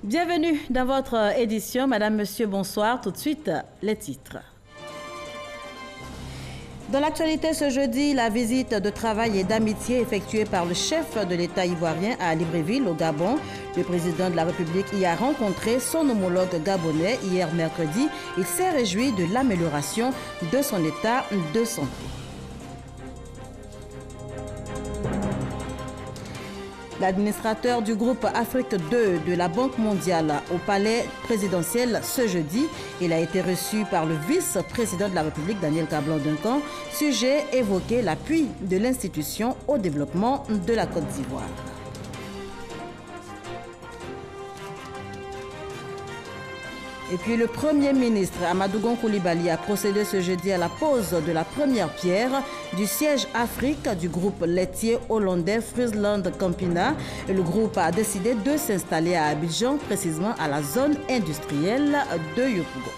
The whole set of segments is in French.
Bienvenue dans votre édition. Madame, Monsieur, bonsoir. Tout de suite, les titres. Dans l'actualité ce jeudi, la visite de travail et d'amitié effectuée par le chef de l'État ivoirien à Libreville, au Gabon. Le président de la République y a rencontré son homologue gabonais hier mercredi. Il s'est réjoui de l'amélioration de son état de santé. L'administrateur du groupe Afrique 2 de la Banque mondiale au palais présidentiel ce jeudi. Il a été reçu par le vice-président de la République, Daniel Kablan-Duncan. Sujet évoqué, l'appui de l'institution au développement de la Côte d'Ivoire. Et puis le Premier ministre Amadou Gon Coulibaly a procédé ce jeudi à la pose de la première pierre du siège Afrique du groupe laitier hollandais Friesland Campina. Le groupe a décidé de s'installer à Abidjan, précisément à la zone industrielle de Yopougon.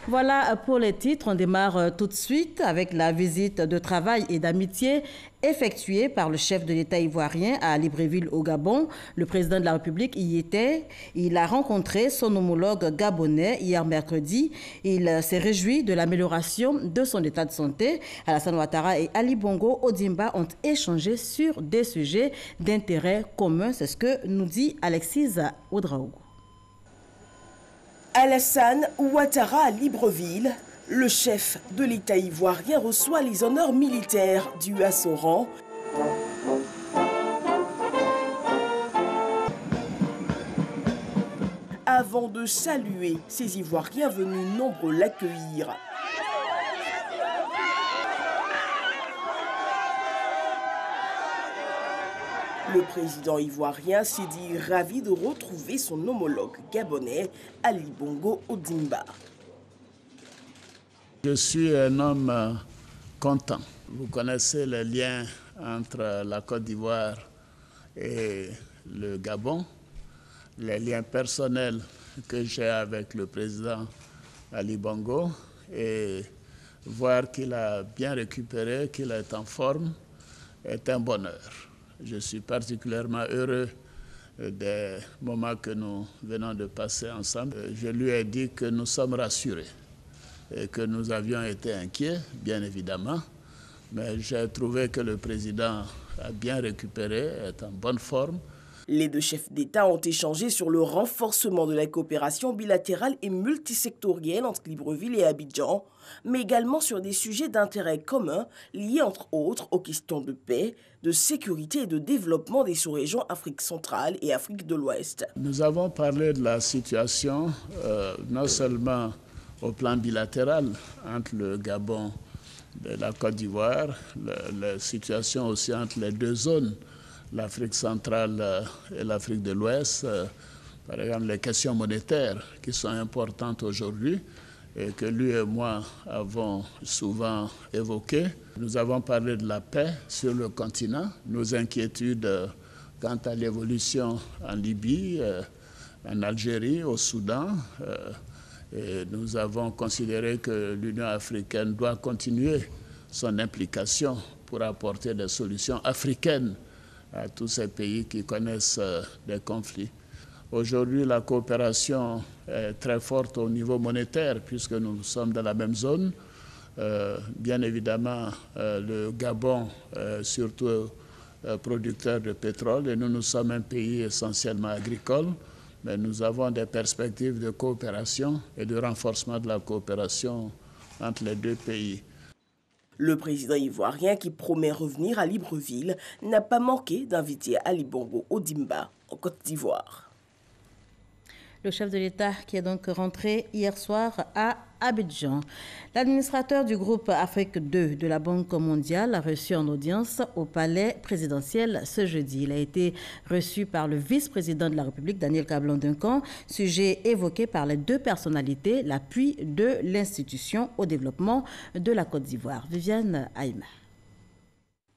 Voilà pour les titres. On démarre tout de suite avec la visite de travail et d'amitié effectuée par le chef de l'État ivoirien à Libreville au Gabon. Le président de la République y était. Il a rencontré son homologue gabonais hier mercredi. Il s'est réjoui de l'amélioration de son état de santé. Alassane Ouattara et Ali Bongo Ondimba ont échangé sur des sujets d'intérêt commun. C'est ce que nous dit Alexis Ouedraogo. Alassane Ouattara à Libreville, le chef de l'État ivoirien reçoit les honneurs militaires dus à son rang. Avant de saluer ces Ivoiriens venus nombreux l'accueillir. Le président ivoirien s'est dit ravi de retrouver son homologue gabonais, Ali Bongo Ondimba. Je suis un homme content. Vous connaissez les liens entre la Côte d'Ivoire et le Gabon, les liens personnels que j'ai avec le président Ali Bongo, et voir qu'il a bien récupéré, qu'il est en forme, est un bonheur. Je suis particulièrement heureux des moments que nous venons de passer ensemble. Je lui ai dit que nous sommes rassurés et que nous avions été inquiets, bien évidemment, mais j'ai trouvé que le président a bien récupéré, est en bonne forme. Les deux chefs d'État ont échangé sur le renforcement de la coopération bilatérale et multisectorielle entre Libreville et Abidjan, mais également sur des sujets d'intérêt commun liés entre autres aux questions de paix, de sécurité et de développement des sous-régions Afrique centrale et Afrique de l'Ouest. Nous avons parlé de la situation non seulement au plan bilatéral entre le Gabon et la Côte d'Ivoire, la situation aussi entre les deux zones, l'Afrique centrale et l'Afrique de l'Ouest, par exemple les questions monétaires qui sont importantes aujourd'hui et que lui et moi avons souvent évoquées. Nous avons parlé de la paix sur le continent, nos inquiétudes quant à l'évolution en Libye, en Algérie, au Soudan. Et nous avons considéré que l'Union africaine doit continuer son implication pour apporter des solutions africaines à tous ces pays qui connaissent des conflits. Aujourd'hui, la coopération est très forte au niveau monétaire puisque nous sommes dans la même zone. Bien évidemment, le Gabon est surtout producteur de pétrole et nous sommes un pays essentiellement agricole, mais nous avons des perspectives de coopération et de renforcement de la coopération entre les deux pays. Le président ivoirien, qui promet revenir à Libreville, n'a pas manqué d'inviter Ali Bongo Ondimba en Côte d'Ivoire. Le chef de l'État qui est donc rentré hier soir à Abidjan. L'administrateur du groupe Afrique 2 de la Banque mondiale a reçu en audience au palais présidentiel ce jeudi. Il a été reçu par le vice-président de la République, Daniel Kablan-Duncan. Sujet évoqué par les deux personnalités, l'appui de l'institution au développement de la Côte d'Ivoire. Viviane Aïma.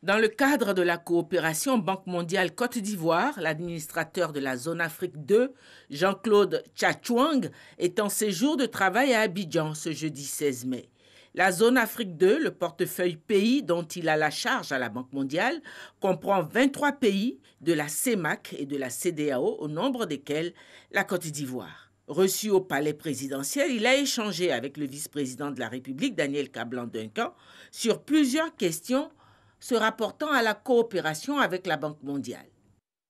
Dans le cadre de la coopération Banque mondiale Côte d'Ivoire, l'administrateur de la zone Afrique 2, Jean-Claude Tchatchouang, est en séjour de travail à Abidjan ce jeudi 16 mai. La zone Afrique 2, le portefeuille pays dont il a la charge à la Banque mondiale, comprend 23 pays de la CEMAC et de la CEDEAO, au nombre desquels la Côte d'Ivoire. Reçu au palais présidentiel, il a échangé avec le vice-président de la République, Daniel Kablan-Duncan, sur plusieurs questions se rapportant à la coopération avec la Banque mondiale.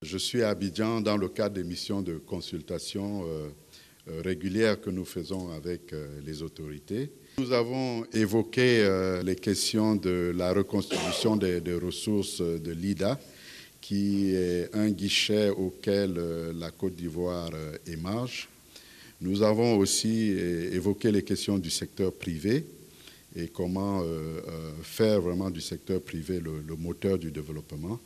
Je suis à Abidjan dans le cadre des missions de consultation régulières que nous faisons avec les autorités. Nous avons évoqué les questions de la reconstitution des ressources de l'IDA, qui est un guichet auquel la Côte d'Ivoire émarge. Nous avons aussi évoqué les questions du secteur privé et comment faire vraiment du secteur privé le moteur du développement,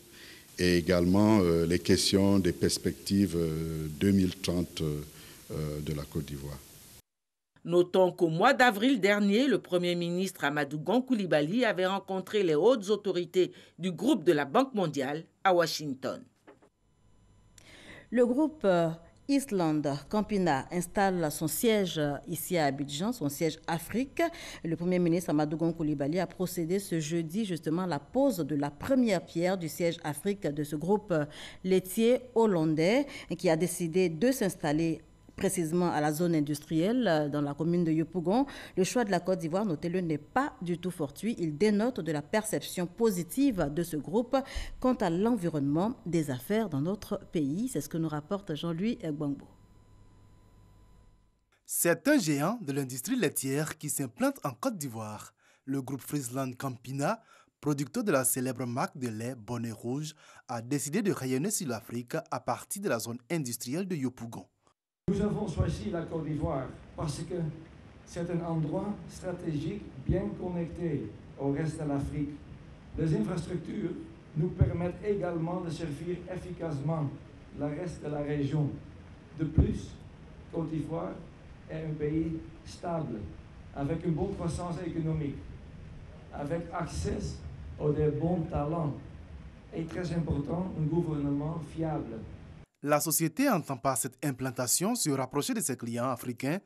et également les questions des perspectives 2030 de la Côte d'Ivoire. Notons qu'au mois d'avril dernier, le Premier ministre Amadou Gon Coulibaly avait rencontré les hautes autorités du groupe de la Banque mondiale à Washington. Le groupe Island Campina installe son siège ici à Abidjan, son siège Afrique. Le Premier ministre Amadou Gon Coulibaly a procédé ce jeudi justement à la pose de la première pierre du siège Afrique de ce groupe laitier hollandais qui a décidé de s'installer précisément à la zone industrielle dans la commune de Yopougon. Le choix de la Côte d'Ivoire, notez-le, n'est pas du tout fortuit. Il dénote de la perception positive de ce groupe quant à l'environnement des affaires dans notre pays. C'est ce que nous rapporte Jean-Louis Gbangbo. C'est un géant de l'industrie laitière qui s'implante en Côte d'Ivoire. Le groupe Friesland Campina, producteur de la célèbre marque de lait Bonnet Rouge, a décidé de rayonner sur l'Afrique à partir de la zone industrielle de Yopougon. Nous avons choisi la Côte d'Ivoire parce que c'est un endroit stratégique bien connecté au reste de l'Afrique. Les infrastructures nous permettent également de servir efficacement le reste de la région. De plus, Côte d'Ivoire est un pays stable, avec une bonne croissance économique, avec accès aux des bons talents et, très important, un gouvernement fiable. La société entend par cette implantation se rapprocher de ses clients africains,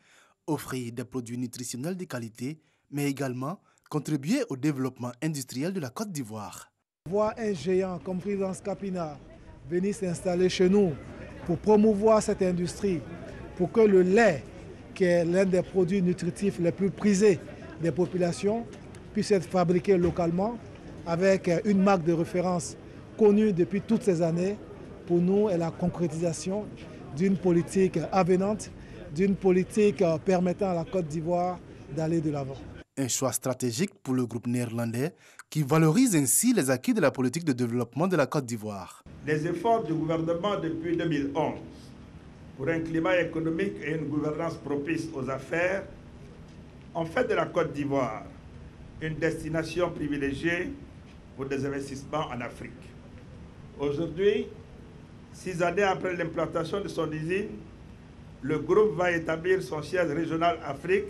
offrir des produits nutritionnels de qualité, mais également contribuer au développement industriel de la Côte d'Ivoire. Voir un géant comme Friesland Campina venir s'installer chez nous pour promouvoir cette industrie, pour que le lait, qui est l'un des produits nutritifs les plus prisés des populations, puisse être fabriqué localement avec une marque de référence connue depuis toutes ces années, pour nous, est la concrétisation d'une politique avenante, d'une politique permettant à la Côte d'Ivoire d'aller de l'avant. Un choix stratégique pour le groupe néerlandais qui valorise ainsi les acquis de la politique de développement de la Côte d'Ivoire. Les efforts du gouvernement depuis 2011 pour un climat économique et une gouvernance propice aux affaires ont fait de la Côte d'Ivoire une destination privilégiée pour des investissements en Afrique. Aujourd'hui, 6 années après l'implantation de son usine, le groupe va établir son siège régional Afrique,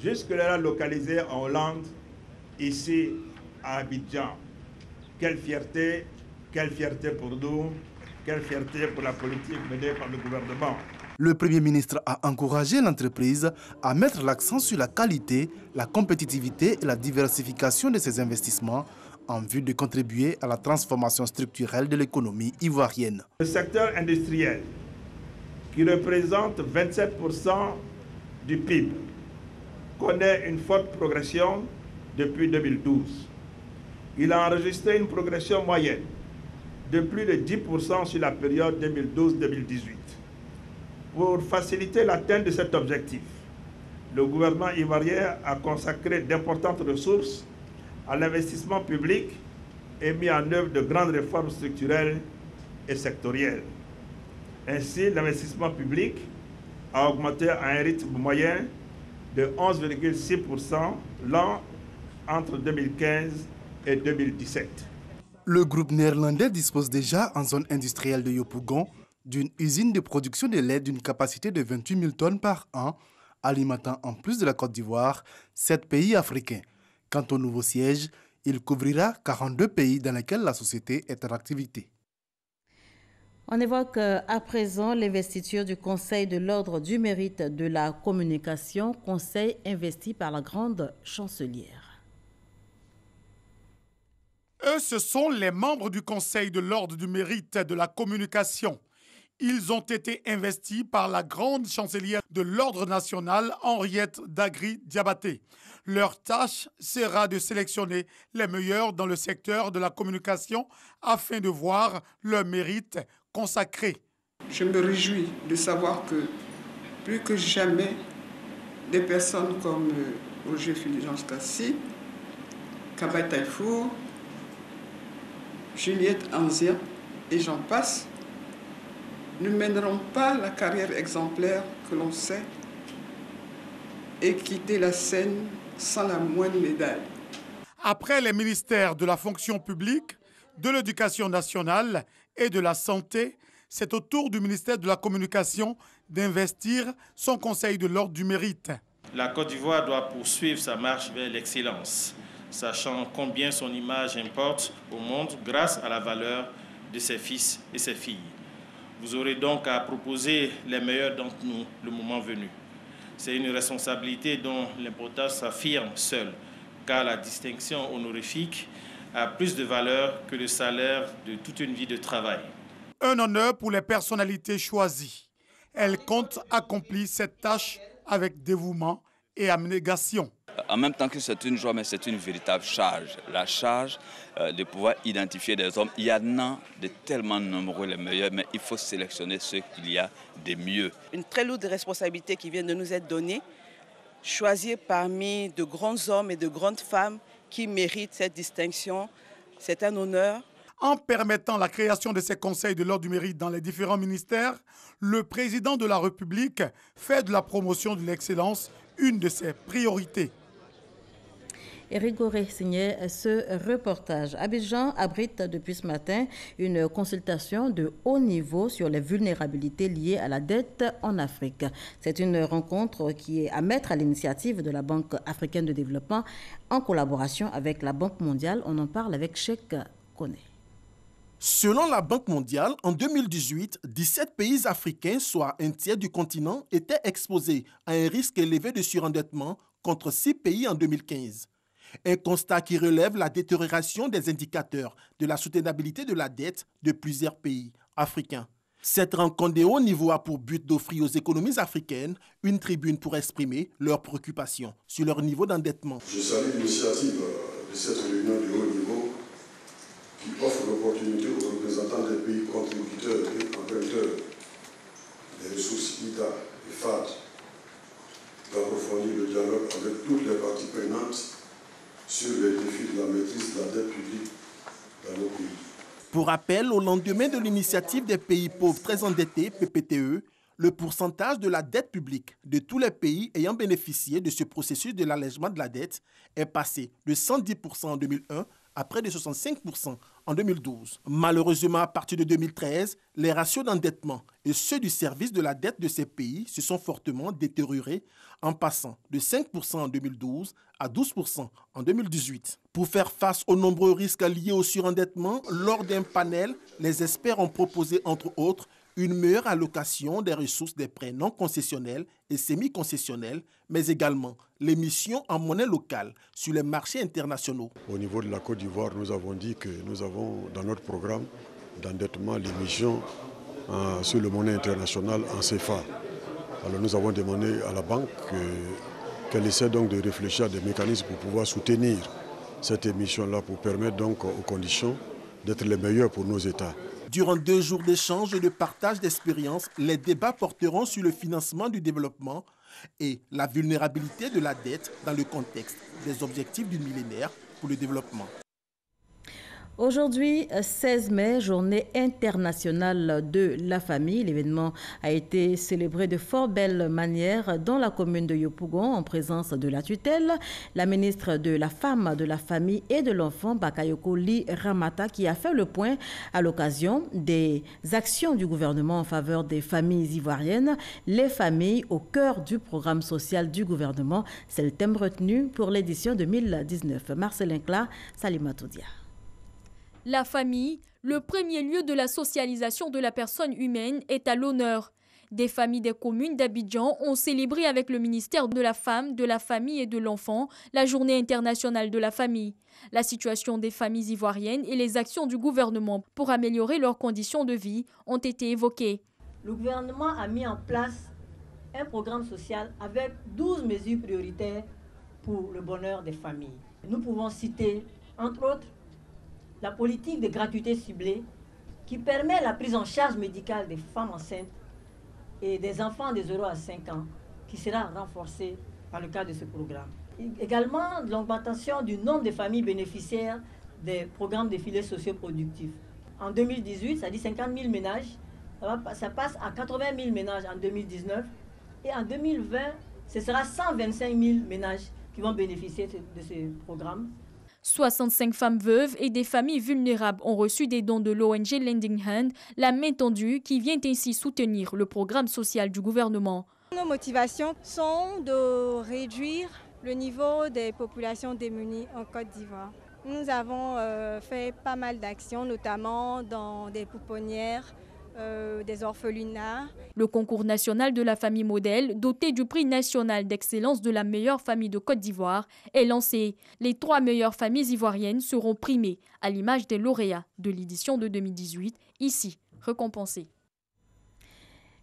jusque-là localisé en Hollande, ici à Abidjan. Quelle fierté pour nous, quelle fierté pour la politique menée par le gouvernement. Le Premier ministre a encouragé l'entreprise à mettre l'accent sur la qualité, la compétitivité et la diversification de ses investissements en vue de contribuer à la transformation structurelle de l'économie ivoirienne. Le secteur industriel, qui représente 27% du PIB, connaît une forte progression depuis 2012. Il a enregistré une progression moyenne de plus de 10% sur la période 2012-2018. Pour faciliter l'atteinte de cet objectif, le gouvernement ivoirien a consacré d'importantes ressources à l'investissement public et mis en œuvre de grandes réformes structurelles et sectorielles. Ainsi, l'investissement public a augmenté à un rythme moyen de 11,6% l'an entre 2015 et 2017. Le groupe néerlandais dispose déjà en zone industrielle de Yopougon d'une usine de production de lait d'une capacité de 28 000 tonnes par an, alimentant en plus de la Côte d'Ivoire 7 pays africains. Quant au nouveau siège, il couvrira 42 pays dans lesquels la société est en activité. On évoque à présent l'investiture du Conseil de l'Ordre du Mérite de la Communication, conseil investi par la grande chancelière. Eux, ce sont les membres du Conseil de l'Ordre du Mérite de la Communication. Ils ont été investis par la grande chancelière de l'Ordre national, Henriette Dagri-Diabaté. Leur tâche sera de sélectionner les meilleurs dans le secteur de la communication afin de voir leur mérite consacré. Je me réjouis de savoir que plus que jamais, des personnes comme Roger Fulgence Kassi, Kaba Taïfour, Juliette Anzia et j'en passe, ne mèneront pas la carrière exemplaire que l'on sait et quitter la scène sans la moindre médaille. Après les ministères de la fonction publique, de l'éducation nationale et de la santé, c'est au tour du ministère de la Communication d'investir son Conseil de l'Ordre du Mérite. La Côte d'Ivoire doit poursuivre sa marche vers l'excellence, sachant combien son image importe au monde grâce à la valeur de ses fils et ses filles. Vous aurez donc à proposer les meilleurs d'entre nous le moment venu. C'est une responsabilité dont l'importance s'affirme seule, car la distinction honorifique a plus de valeur que le salaire de toute une vie de travail. Un honneur pour les personnalités choisies. Elles comptent accomplir cette tâche avec dévouement et abnégation. En même temps que c'est une joie, mais c'est une véritable charge. La charge de pouvoir identifier des hommes. Il y en a de tellement nombreux les meilleurs, mais il faut sélectionner ceux qu'il y a de mieux. Une très lourde responsabilité qui vient de nous être donnée, choisir parmi de grands hommes et de grandes femmes qui méritent cette distinction. C'est un honneur. En permettant la création de ces conseils de l'Ordre du Mérite dans les différents ministères, le président de la République fait de la promotion de l'excellence une de ses priorités. Éric Goré signait ce reportage. Abidjan abrite depuis ce matin une consultation de haut niveau sur les vulnérabilités liées à la dette en Afrique. C'est une rencontre qui est à mettre à l'initiative de la Banque africaine de développement en collaboration avec la Banque mondiale. On en parle avec Cheikh Kone. Selon la Banque mondiale, en 2018, 17 pays africains, soit un tiers du continent, étaient exposés à un risque élevé de surendettement contre 6 pays en 2015. Un constat qui relève la détérioration des indicateurs de la soutenabilité de la dette de plusieurs pays africains. Cette rencontre de haut niveau a pour but d'offrir aux économies africaines une tribune pour exprimer leurs préoccupations sur leur niveau d'endettement. Je salue l'initiative de cette réunion de haut niveau qui offre l'opportunité aux représentants des pays contributeurs et emprunteurs des ressources IDA et FAD d'approfondir le dialogue avec toutes les parties prenantes sur les défis de la maîtrise de la dette publique dans nos pays. Pour rappel, au lendemain de l'initiative des pays pauvres très endettés, PPTE, le pourcentage de la dette publique de tous les pays ayant bénéficié de ce processus de l'allègement de la dette est passé de 110% en 2001 à près de 65% en 2012. Malheureusement, à partir de 2013, les ratios d'endettement et ceux du service de la dette de ces pays se sont fortement détériorés en passant de 5% en 2012 à 12% en 2018. Pour faire face aux nombreux risques liés au surendettement, lors d'un panel, les experts ont proposé, entre autres, une meilleure allocation des ressources des prêts non concessionnels et semi-concessionnels, mais également l'émission en monnaie locale sur les marchés internationaux. Au niveau de la Côte d'Ivoire, nous avons dit que nous avons dans notre programme d'endettement l'émission sur le monnaie internationale en CFA. Alors nous avons demandé à la banque qu'elle essaie donc de réfléchir à des mécanismes pour pouvoir soutenir cette émission-là, pour permettre donc aux conditions d'être les meilleures pour nos États. Durant 2 jours d'échange et de partage d'expériences, les débats porteront sur le financement du développement et la vulnérabilité de la dette dans le contexte des objectifs du millénaire pour le développement. Aujourd'hui, 16 mai, journée internationale de la famille. L'événement a été célébré de fort belle manière dans la commune de Yopougon en présence de la tutelle, la ministre de la Femme, de la Famille et de l'Enfant, Bakayoko Ly Ramata, qui a fait le point à l'occasion des actions du gouvernement en faveur des familles ivoiriennes, les familles au cœur du programme social du gouvernement. C'est le thème retenu pour l'édition 2019. Marcelin Cla, Salimatoudia. La famille, le premier lieu de la socialisation de la personne humaine, est à l'honneur. Des familles des communes d'Abidjan ont célébré avec le ministère de la Femme, de la Famille et de l'Enfant la Journée internationale de la famille. La situation des familles ivoiriennes et les actions du gouvernement pour améliorer leurs conditions de vie ont été évoquées. Le gouvernement a mis en place un programme social avec 12 mesures prioritaires pour le bonheur des familles. Nous pouvons citer, entre autres, la politique de gratuité ciblée qui permet la prise en charge médicale des femmes enceintes et des enfants de 0 à 5 ans qui sera renforcée par le cadre de ce programme. Également, l'augmentation du nombre de familles bénéficiaires des programmes de filets socioproductifs. En 2018, ça dit 50 000 ménages, ça passe à 80 000 ménages en 2019 et en 2020, ce sera 125 000 ménages qui vont bénéficier de ce programme. 65 femmes veuves et des familles vulnérables ont reçu des dons de l'ONG Lending Hand, la main tendue, qui vient ainsi soutenir le programme social du gouvernement. Nos motivations sont de réduire le niveau des populations démunies en Côte d'Ivoire. Nous avons fait pas mal d'actions, notamment dans des pouponnières, des orphelinats. Le concours national de la famille modèle, doté du prix national d'excellence de la meilleure famille de Côte d'Ivoire, est lancé. Les 3 meilleures familles ivoiriennes seront primées, à l'image des lauréats de l'édition de 2018, ici récompensés.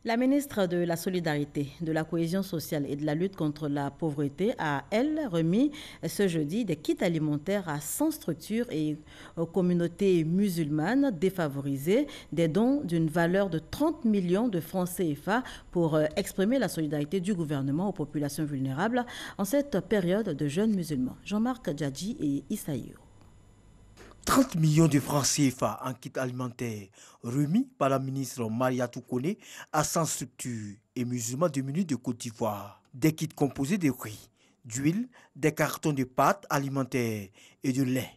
La ministre de la Solidarité, de la Cohésion sociale et de la lutte contre la pauvreté a, elle, remis ce jeudi des kits alimentaires à 100 structures et aux communautés musulmanes défavorisées, des dons d'une valeur de 30 millions de francs CFA pour exprimer la solidarité du gouvernement aux populations vulnérables en cette période de jeûne musulman. Jean-Marc Djadji et Issaïo. 30 millions de francs CFA en kit alimentaire remis par la ministre Mariatou Kone à 100 structures et musulmans démunis de Côte d'Ivoire. Des kits composés de riz, d'huile, des cartons de pâtes alimentaires et de lait.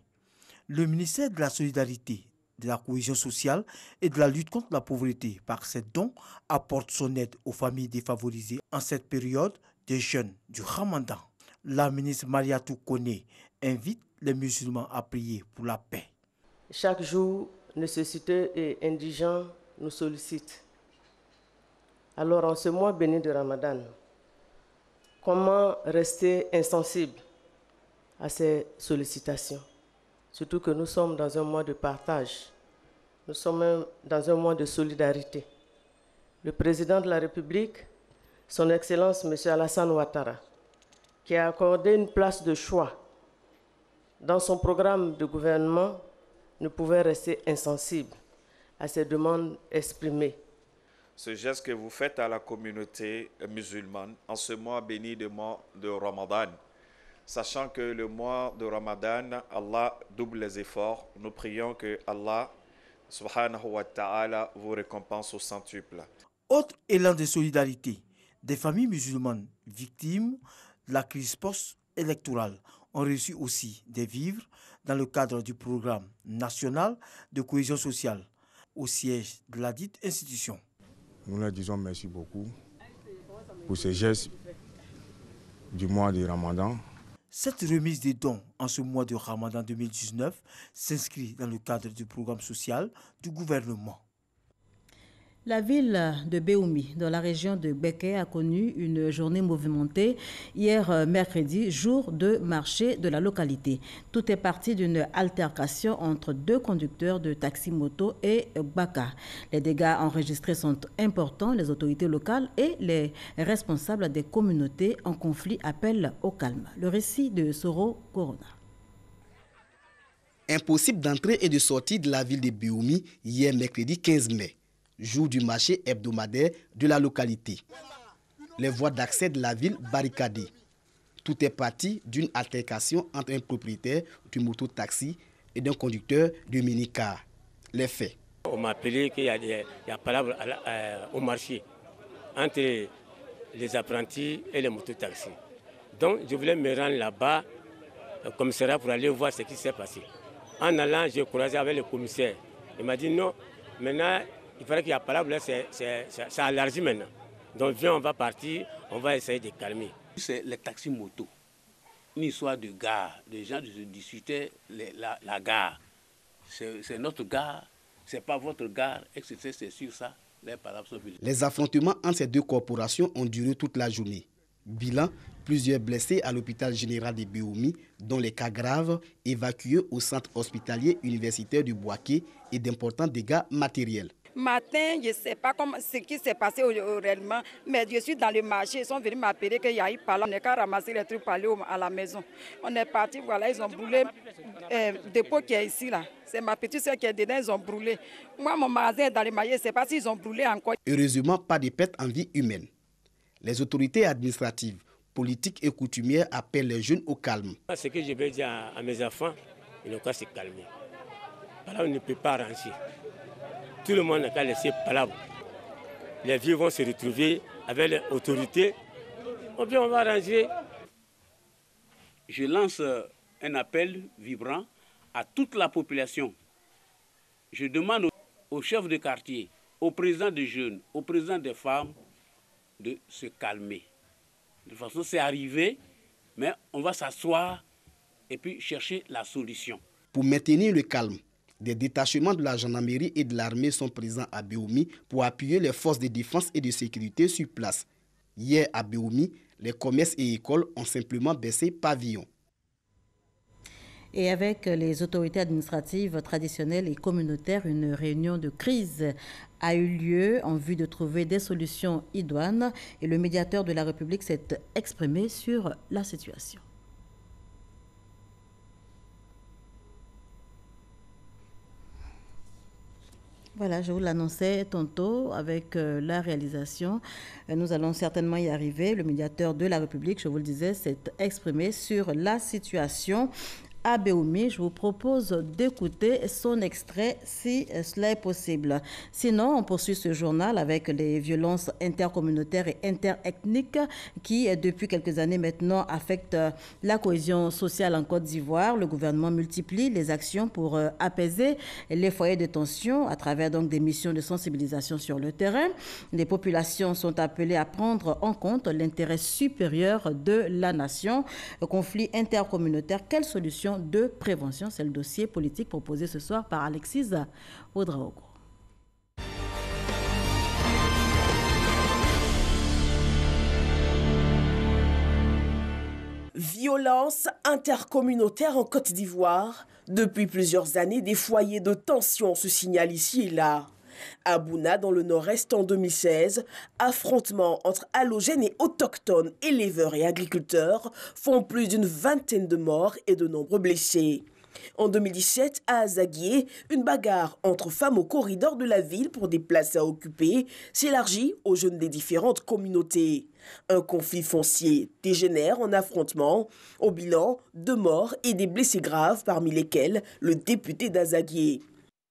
Le ministère de la Solidarité, de la Cohésion sociale et de la lutte contre la pauvreté, par ces dons, apporte son aide aux familles défavorisées en cette période de jeûne du Ramadan. La ministre Mariatou Kone invite les musulmans à prier pour la paix. Chaque jour, nécessiteux et indigents nous sollicitent. Alors, en ce mois béni de Ramadan, comment rester insensible à ces sollicitations? Surtout que nous sommes dans un mois de partage, nous sommes même dans un mois de solidarité. Le président de la République, son Excellence M. Alassane Ouattara, qui a accordé une place de choix dans son programme de gouvernement, ne pouvait rester insensible à ces demandes exprimées. Ce geste que vous faites à la communauté musulmane en ce mois béni de Ramadan, sachant que le mois de Ramadan, Allah double les efforts, nous prions que Allah, subhanahu wa ta'ala, vous récompense au centuple. Autre élan de solidarité, des familles musulmanes victimes de la crise post-électorale ont reçu aussi des vivres dans le cadre du programme national de cohésion sociale au siège de la dite institution. Nous leur disons merci beaucoup pour ces gestes du mois de Ramadan. Cette remise des dons en ce mois de Ramadan 2019 s'inscrit dans le cadre du programme social du gouvernement. La ville de Béoumi, dans la région de Béké, a connu une journée mouvementée hier mercredi, jour de marché de la localité. Tout est parti d'une altercation entre 2 conducteurs de taxi-moto et Baka. Les dégâts enregistrés sont importants. Les autorités locales et les responsables des communautés en conflit appellent au calme. Le récit de Soro Corona. Impossible d'entrer et de sortir de la ville de Béoumi hier mercredi 15 mai. Jour du marché hebdomadaire de la localité. Les voies d'accès de la ville barricadées. Tout est parti d'une altercation entre un propriétaire du moto-taxi et d'un conducteur de minicar. Les faits. On m'a appelé qu'il y a palabre au marché entre les apprentis et les moto-taxis. Donc je voulais me rendre là-bas au commissariat pour aller voir ce qui s'est passé. En allant, j'ai croisé avec le commissaire. Il m'a dit non, maintenant il fallait qu'il y ait palabre, ça allergie maintenant. Donc viens, on va partir, on va essayer de calmer. C'est les taxis moto, une histoire de gare. Les gens discutaient la gare. c'est notre gare, c'est pas votre gare, etc. C'est sur ça, les palabres sont venues. Les affrontements entre ces deux corporations ont duré toute la journée. Bilan, plusieurs blessés à l'hôpital général de Béoumi, dont les cas graves, évacués au centre hospitalier universitaire du Boaké et d'importants dégâts matériels. Matin, je ne sais pas ce qui s'est passé réellement, mais je suis dans le marché, ils sont venus m'appeler qu'il y a eu par là. On n'est qu'à ramasser les trucs pour aller à la maison. On est parti, voilà, ils ont brûlé le dépôt qui est ici, là. C'est ma petite soeur qui est dedans, ils ont brûlé. Moi, mon magasin est dans le marché, je ne sais pas s'ils ont brûlé encore. Heureusement, pas de pertes en vie humaine. Les autorités administratives, politiques et coutumières appellent les jeunes au calme. Ce que je vais dire à mes enfants, ils n'ont qu'à se calmer. Là, on ne peut pas ranger. Tout le monde n'a qu'à laisser palabre. Les vieux vont se retrouver avec les autorités. Ou bien on va ranger. Je lance un appel vibrant à toute la population. Je demande aux chefs de quartier, aux présidents des jeunes, aux présidents des femmes, de se calmer. De toute façon, c'est arrivé, mais on va s'asseoir et puis chercher la solution. Pour maintenir le calme, des détachements de la gendarmerie et de l'armée sont présents à Béoumi pour appuyer les forces de défense et de sécurité sur place. Hier à Béoumi, les commerces et écoles ont simplement baissé pavillon. Et avec les autorités administratives traditionnelles et communautaires, une réunion de crise a eu lieu en vue de trouver des solutions idoines et le médiateur de la République s'est exprimé sur la situation. Voilà, je vous l'annonçais tantôt avec la réalisation. Nous allons certainement y arriver. Le médiateur de la République, je vous le disais, s'est exprimé sur la situation à Béoumi. Je vous propose d'écouter son extrait si cela est possible. Sinon, on poursuit ce journal avec les violences intercommunautaires et interethniques qui, depuis quelques années maintenant, affectent la cohésion sociale en Côte d'Ivoire. Le gouvernement multiplie les actions pour apaiser les foyers de tension à travers donc des missions de sensibilisation sur le terrain. Les populations sont appelées à prendre en compte l'intérêt supérieur de la nation. Le conflit intercommunautaire, quelle solution de prévention? C'est le dossier politique proposé ce soir par Alexis Ouedraogo. Violence intercommunautaire en Côte d'Ivoire. Depuis plusieurs années, des foyers de tension se signalent ici et là. À Bouna, dans le nord-est, en 2016, affrontements entre allogènes et autochtones, éleveurs et agriculteurs font plus d'une vingtaine de morts et de nombreux blessés. En 2017, à Azaguié, une bagarre entre femmes au corridor de la ville pour des places à occuper s'élargit aux jeunes des différentes communautés. Un conflit foncier dégénère en affrontement. Au bilan, 2 morts et des blessés graves, parmi lesquels le député d'Azaguié.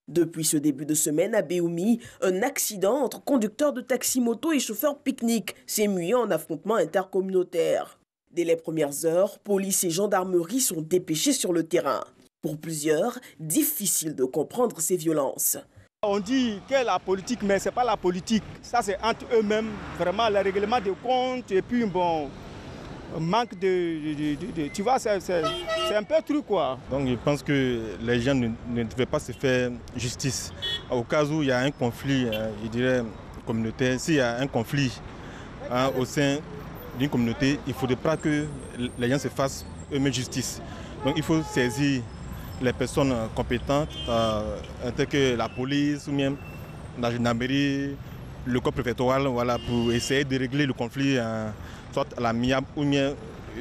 Depuis ce début de semaine à Béoumi, un accident entre conducteurs de taxi-moto et chauffeurs pique-nique s'est mué en affrontement intercommunautaire. Dès les premières heures, police et gendarmerie sont dépêchés sur le terrain. Pour plusieurs, difficile de comprendre ces violences. On dit que la politique, mais ce n'est pas la politique. Ça, c'est entre eux-mêmes, vraiment, le règlement de compte et puis, bon, manque de tu vois, c'est un peu truc, quoi. Donc, je pense que les gens ne devaient pas se faire justice. Au cas où il y a un conflit, je dirais, communautaire, s'il y a un conflit au sein d'une communauté, il ne faudrait pas que les gens se fassent eux-mêmes justice. Donc, il faut saisir les personnes compétentes, telles que la police ou même la gendarmerie, le corps préfectoral, voilà, pour essayer de régler le conflit, soit à l'amiable ou bien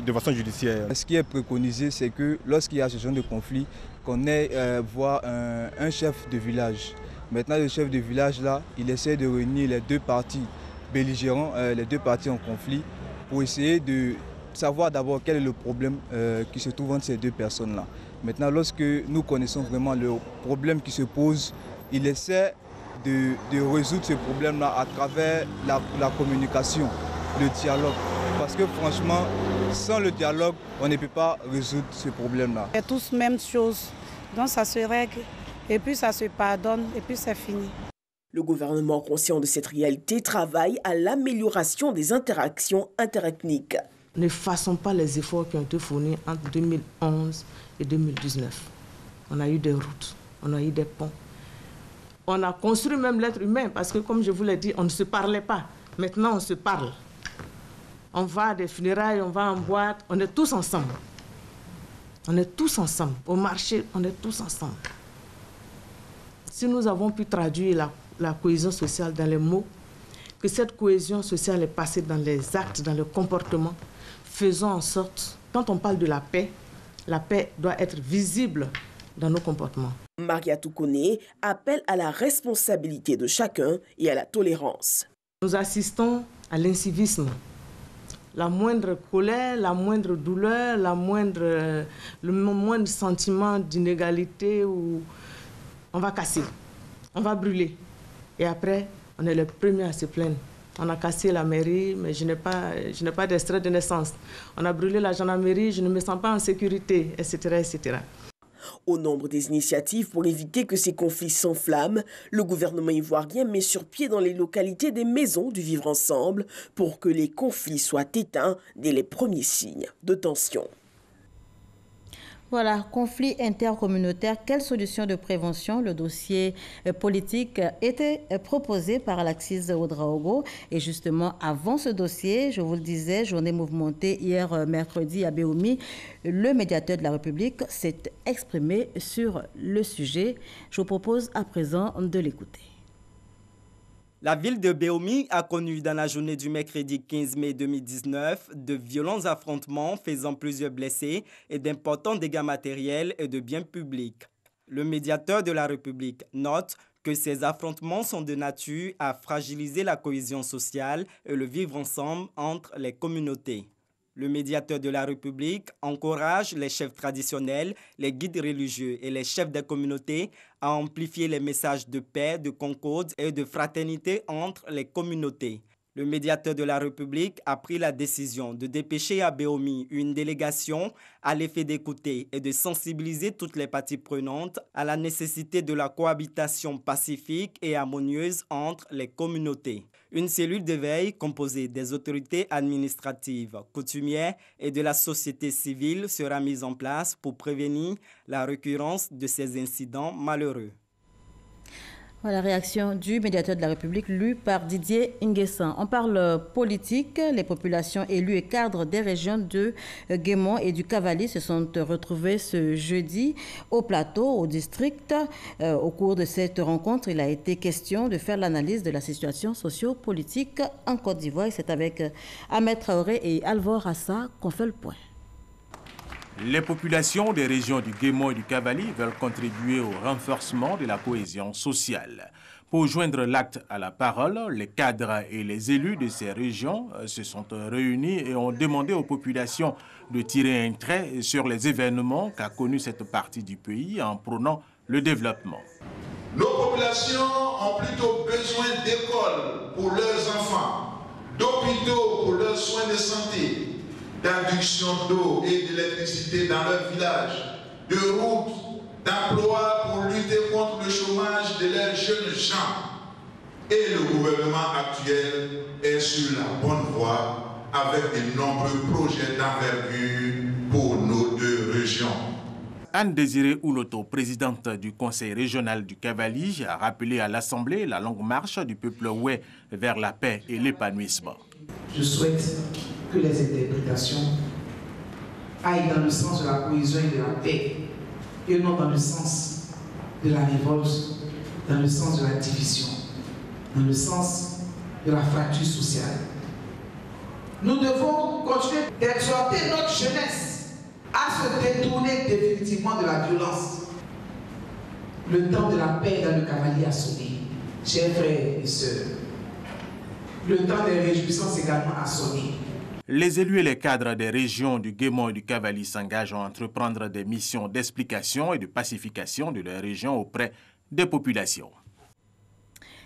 de façon judiciaire. Ce qui est préconisé, c'est que lorsqu'il y a ce genre de conflit, qu'on ait voir un chef de village. Maintenant, le chef de village, là, il essaie de réunir les deux parties belligérants, les deux parties en conflit, pour essayer de savoir d'abord quel est le problème qui se trouve entre ces deux personnes-là. Maintenant, lorsque nous connaissons vraiment le problème qui se pose, il essaie de résoudre ce problème-là à travers la communication, le dialogue. Parce que franchement, sans le dialogue, on ne peut pas résoudre ce problème-là. C'est tous la même chose, donc ça se règle, et puis ça se pardonne, et puis c'est fini. Le gouvernement, conscient de cette réalité, travaille à l'amélioration des interactions interethniques. Ne fassons pas les efforts qui ont été fournis entre 2011 et 2019. On a eu des routes, on a eu des ponts. On a construit même l'être humain parce que, comme je vous l'ai dit, on ne se parlait pas. Maintenant, on se parle. On va à des funérailles, on va en boîte, on est tous ensemble. On est tous ensemble. Au marché, on est tous ensemble. Si nous avons pu traduire la cohésion sociale dans les mots, que cette cohésion sociale est passée dans les actes, dans le comportement, faisons en sorte, quand on parle de la paix doit être visible dans nos comportements. Mariatou Koné appelle à la responsabilité de chacun et à la tolérance. Nous assistons à l'incivisme. La moindre colère, la moindre douleur, le moindre sentiment d'inégalité, on va casser, on va brûler. Et après, on est les premiers à se plaindre. On a cassé la mairie, mais je n'ai pas d'extrait de naissance. On a brûlé la gendarmerie, je ne me sens pas en sécurité, etc., etc. Au nombre des initiatives pour éviter que ces conflits s'enflamment, le gouvernement ivoirien met sur pied dans les localités des maisons du vivre ensemble pour que les conflits soient éteints dès les premiers signes de tension. Voilà, conflit intercommunautaire, quelle solution de prévention? Le dossier politique était proposé par Alexis Ouedraogo. Et justement, avant ce dossier, je vous le disais, journée mouvementée hier mercredi à Béoumi, le médiateur de la République s'est exprimé sur le sujet. Je vous propose à présent de l'écouter. La ville de Béoumi a connu dans la journée du mercredi 15 mai 2019 de violents affrontements faisant plusieurs blessés et d'importants dégâts matériels et de biens publics. Le médiateur de la République note que ces affrontements sont de nature à fragiliser la cohésion sociale et le vivre ensemble entre les communautés. Le médiateur de la République encourage les chefs traditionnels, les guides religieux et les chefs des communautés à amplifier les messages de paix, de concorde et de fraternité entre les communautés. Le médiateur de la République a pris la décision de dépêcher à Béoumi une délégation à l'effet d'écouter et de sensibiliser toutes les parties prenantes à la nécessité de la cohabitation pacifique et harmonieuse entre les communautés. Une cellule de veille composée des autorités administratives, coutumières et de la société civile sera mise en place pour prévenir la récurrence de ces incidents malheureux. La réaction du médiateur de la République, lu par Didier Nguessan. On parle politique. Les populations élues et cadres des régions de Guémon et du Cavali se sont retrouvés ce jeudi au plateau, au district. Au cours de cette rencontre, il a été question de faire l'analyse de la situation socio-politique en Côte d'Ivoire. Et c'est avec Ahmed Traoré et Alvor Assa qu'on fait le point. Les populations des régions du Guémon et du Cavali veulent contribuer au renforcement de la cohésion sociale. Pour joindre l'acte à la parole, les cadres et les élus de ces régions se sont réunis et ont demandé aux populations de tirer un trait sur les événements qu'a connus cette partie du pays en prônant le développement. Nos populations ont plutôt besoin d'écoles pour leurs enfants, d'hôpitaux pour leurs soins de santé, d'induction d'eau et d'électricité dans leur village, de routes, d'emplois pour lutter contre le chômage de leurs jeunes gens. Et le gouvernement actuel est sur la bonne voie avec de nombreux projets d'envergure pour nos deux régions. Anne-Désirée Ouloto, présidente du Conseil régional du Cavali, a rappelé à l'Assemblée la longue marche du peuple oué vers la paix et l'épanouissement. Je souhaite que les interprétations aillent dans le sens de la cohésion et de la paix, et non dans le sens de la révolte, dans le sens de la division, dans le sens de la fracture sociale. Nous devons continuer d'exhorter notre jeunesse à se détourner définitivement de la violence. Le temps de la paix dans le Cavali a sonné, chers frères et sœurs. Le temps des réjouissances également a sonné. Les élus et les cadres des régions du Guémon et du Cavali s'engagent à entreprendre des missions d'explication et de pacification de leur région auprès des populations.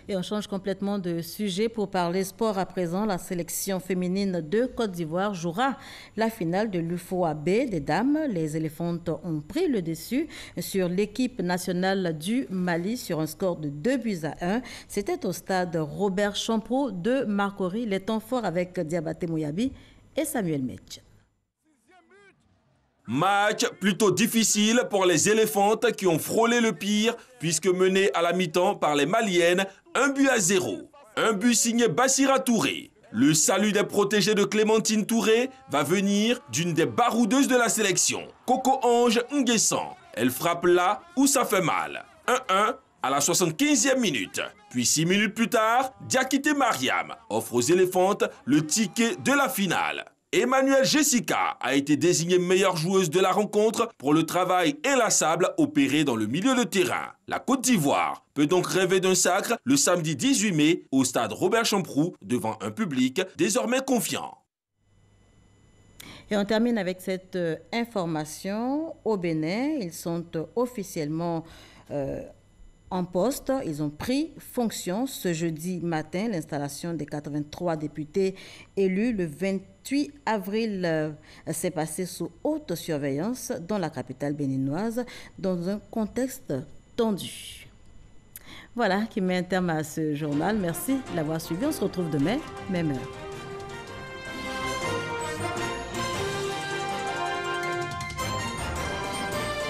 Et on change complètement de sujet pour parler sport à présent. La sélection féminine de Côte d'Ivoire jouera la finale de l'UFOAB des dames. Les éléphantes ont pris le dessus sur l'équipe nationale du Mali sur un score de 2-1. C'était au stade Robert Champrou de Marcory. Les temps forts avec Diabaté Mouyabi et Samuel Metch. Match plutôt difficile pour les éléphantes qui ont frôlé le pire puisque menées à la mi-temps par les Maliennes, 1-0. Un but signé Bassira Touré. Le salut des protégés de Clémentine Touré va venir d'une des baroudeuses de la sélection, Coco Ange Nguessan. Elle frappe là où ça fait mal. 1-1 à la 75e minute. Puis 6 minutes plus tard, Diakité Mariam offre aux éléphantes le ticket de la finale. Emmanuelle Jessica a été désignée meilleure joueuse de la rencontre pour le travail inlassable opéré dans le milieu de terrain. La Côte d'Ivoire peut donc rêver d'un sacre le samedi 18 mai au stade Robert Champroux devant un public désormais confiant. Et on termine avec cette information. Au Bénin, ils sont officiellement en poste. Ils ont pris fonction ce jeudi matin. L'installation des 83 députés élus le 28 avril s'est passée sous haute surveillance dans la capitale béninoise, dans un contexte tendu. Voilà qui met un terme à ce journal. Merci de l'avoir suivi. On se retrouve demain, même heure.